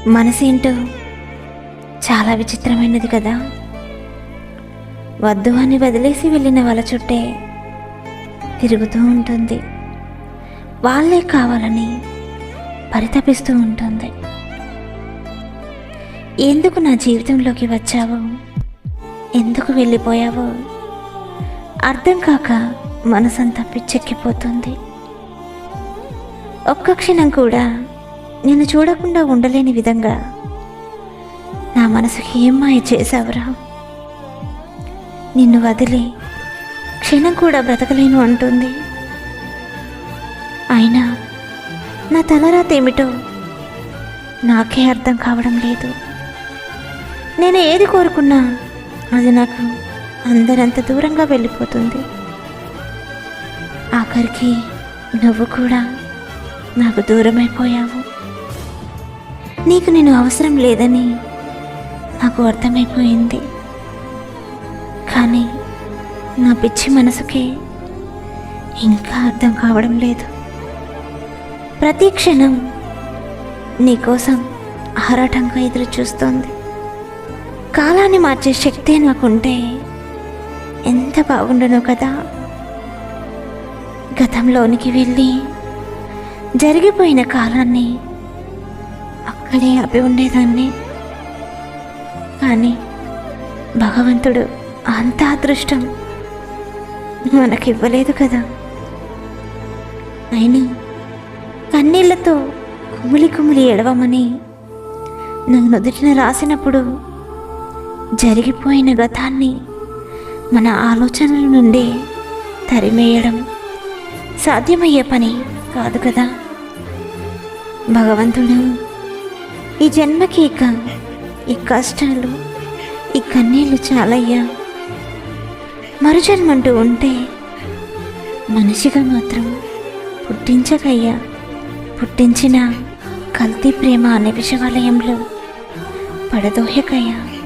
మనసేంటో చాలా విచిత్రమైనది కదా. వద్దు అని వదిలేసి వెళ్ళిన వాళ్ళ చుట్టే తిరుగుతూ ఉంటుంది. వాళ్ళే కావాలని పరితపిస్తూ ఉంటుంది. ఎందుకు నా జీవితంలోకి వచ్చావో, ఎందుకు వెళ్ళిపోయావో అర్థం కాక మనసంతా పిచ్చెక్కిపోతుంది. ఒక్క క్షణం కూడా నిన్ను చూడకుండా ఉండలేని విధంగా నా మనసుకి ఏం మాయ చేశావురా. నిన్ను వదిలి క్షణం కూడా బ్రతకలేను అంటుంది. అయినా నా తలరాత ఏమిటో నాకే అర్థం కావడం లేదు. నేను ఏది కోరుకున్నా అది నాకు అందరంత దూరంగా వెళ్ళిపోతుంది. ఆఖరికి నువ్వు కూడా నాకు దూరమైపోయావు. నీకు నేను అవసరం లేదని నాకు అర్థమైపోయింది. కానీ నా పిచ్చి మనసుకే ఇంకా అర్థం కావడం లేదు. ప్రతి క్షణం నీకోసం ఆరాటంగా ఎదురు చూస్తోంది. కాలాన్ని మార్చే శక్తి నాకుంటే ఎంత బాగుండునో కదా. గతంలోనికి వెళ్ళి జరిగిపోయిన కాలాన్ని అక్కడే ఆపి ఉండేదాన్ని. కానీ భగవంతుడు అంత అదృష్టం మనకివ్వలేదు కదా. అయినా కన్నీళ్లతో కుమిలి కుమిలి ఎడవమని నా నుదుటిన రాసినప్పుడు జరిగిపోయిన గతాన్ని మన ఆలోచనల నుండి తరిమేయడం సాధ్యమయ్యే పని కాదు కదా. భగవంతుడు ఈ జన్మకి ఇక ఈ కష్టాలు, ఈ కన్నీళ్ళు చాలయ్యా. మరుజన్మంటూ ఉంటే మనిషిగా మాత్రం పుట్టించకయ్యా. పుట్టించిన కల్తీ ప్రేమ అనే విషవలయంలో పడదోయకయ్యా.